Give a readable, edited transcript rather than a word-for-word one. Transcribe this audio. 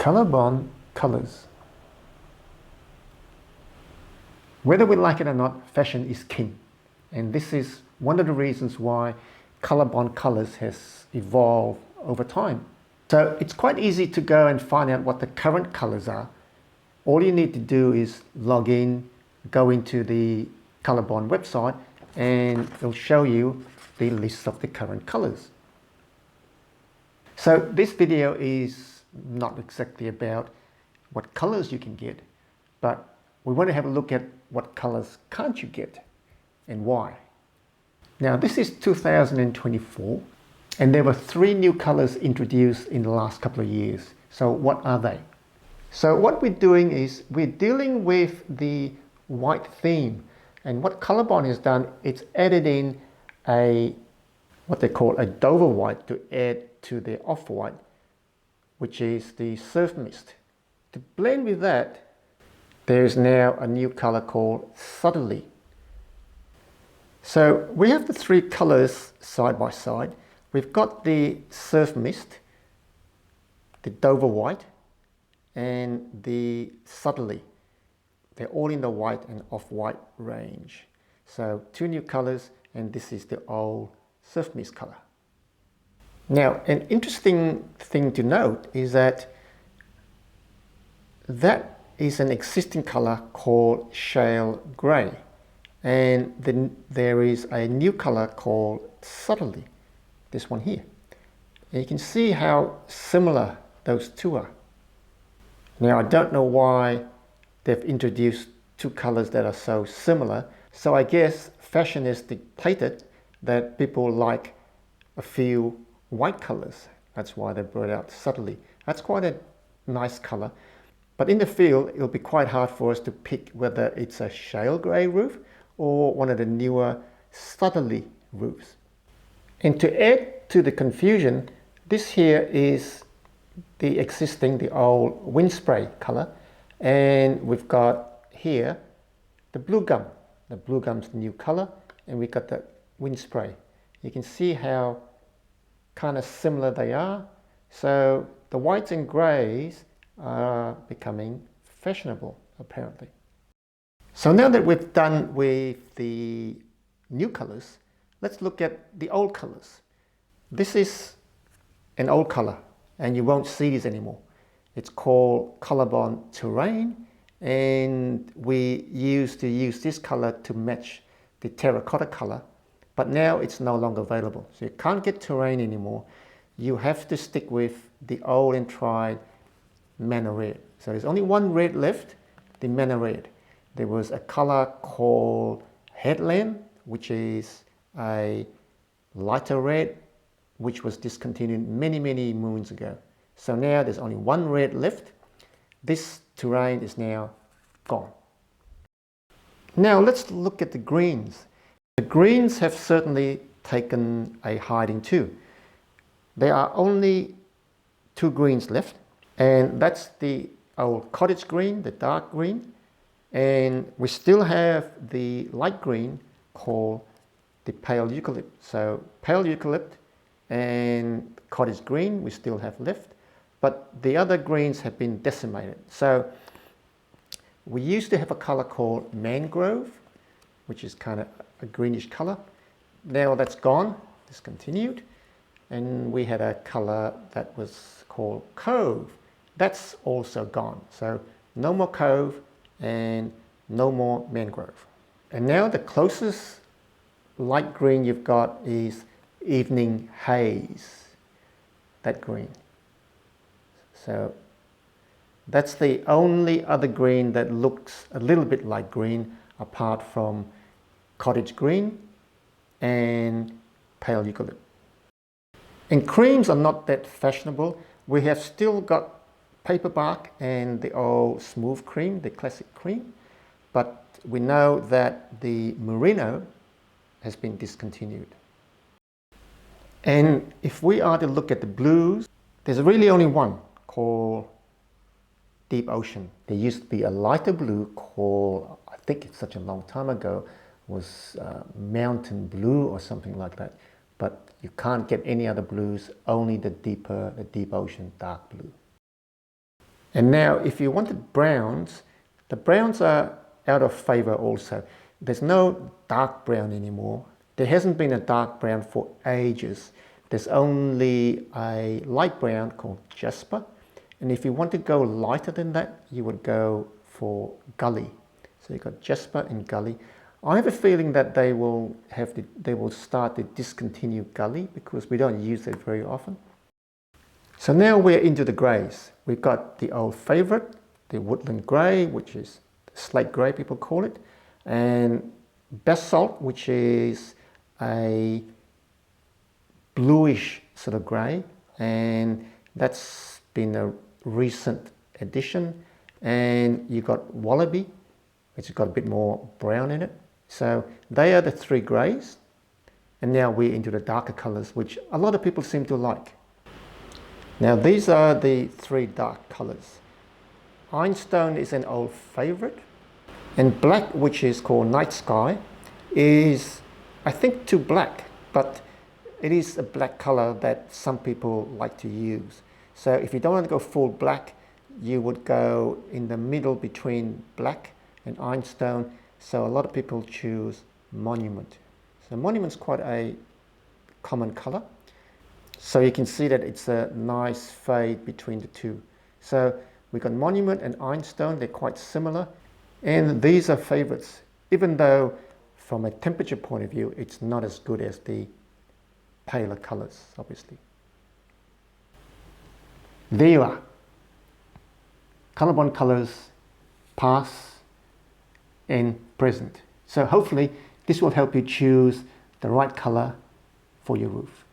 Colorbond colors. Whether we like it or not, fashion is king. And this is one of the reasons why Colorbond colors has evolved over time. So it's quite easy to go and find out what the current colors are. All you need to do is log in, go into the Colorbond website, and it'll show you the list of the current colors. So this video is not exactly about what colors you can get, but we want to have a look at what colors can't you get and why. Now this is 2024 and there were 3 new colors introduced in the last couple of years. So what are they? So what we're doing is we're dealing with the white theme, and what Colorbond has done, it's added in what they call a Dover white to add to their off-white, which is the surf mist. To blend with that, there's now a new color called subtly. So we have the 3 colors side by side. We've got the surf mist, the Dover white, and the subtly. They're all in the white and off-white range. So 2 new colors, and this is the old surf mist color. Now, an interesting thing to note is that is an existing color called shale gray, and then there is a new color called subtly, this one here. And you can see how similar those 2 are. Now I don't know why they've introduced 2 colors that are so similar, so I guess fashion has dictated that people like a few white colors. That's why they brought out subtly. That's quite a nice color. But in the field, it'll be quite hard for us to pick whether it's a shale gray roof or one of the newer subtly roofs. And to add to the confusion, this here is the old wind spray color. And we've got here the blue gum. The blue gum's the new color, and we've got the wind spray. You can see how kind of similar they are. So the whites and grays are becoming fashionable, apparently. So now that we've done with the new colors, let's look at the old colors. This is an old color, and you won't see this anymore. It's called Colorbond Terrain, and we used to use this color to match the terracotta color, but now it's no longer available. So you can't get Terrain anymore. You have to stick with the old and tried Mana Red. So there's only one red left, the Mana Red. There was a color called Headland, which is a lighter red, which was discontinued many, many moons ago. So now there's only one red left. This Terrain is now gone. Now let's look at the greens. The greens have certainly taken a hiding too. There are only 2 greens left, and that's the old cottage green, the dark green, and we still have the light green called the pale eucalypt. So pale eucalypt and cottage green we still have left, but the other greens have been decimated. So we used to have a color called mangrove, which is kind of a greenish color. Now that's gone, discontinued. And we had a color that was called cove. That's also gone. So no more cove and no more mangrove. And now the closest light green you've got is evening haze, that green. So that's the only other green that looks a little bit like green, apart from cottage green and pale eucalypt. And creams are not that fashionable. We have still got paperbark and the old smooth cream, the classic cream, but we know that the merino has been discontinued. And if we are to look at the blues, there's really only one called Deep Ocean. There used to be a lighter blue called, I think it's such a long time ago, was Mountain Blue or something like that. But you can't get any other blues, only the Deep Ocean dark blue. And now if you wanted browns, the browns are out of favor also. There's no dark brown anymore. There hasn't been a dark brown for ages. There's only a light brown called Jasper. And if you want to go lighter than that, you would go for Gully. So you've got Jasper and Gully. I have a feeling that they will start to discontinue Gully because we don't use it very often. So now we're into the greys. We've got the old favorite, the woodland grey, which is slate grey people call it, and basalt, which is a bluish sort of grey, and that's been a recent addition. And you've got wallaby, which has got a bit more brown in it. So they are the three greys, and now we're into the darker colours, which a lot of people seem to like. Now these are the three dark colours. Ironstone is an old favourite, and black, which is called night sky, is I think too black, but it is a black colour that some people like to use. So if you don't want to go full black, you would go in the middle between black and ironstone. So a lot of people choose monument. So monument's quite a common colour. So you can see that it's a nice fade between the two. So we've got monument and ironstone, they're quite similar. And these are favourites, even though from a temperature point of view, it's not as good as the paler colours, obviously. There you are. Colorbond colours, past and present. So hopefully this will help you choose the right colour for your roof.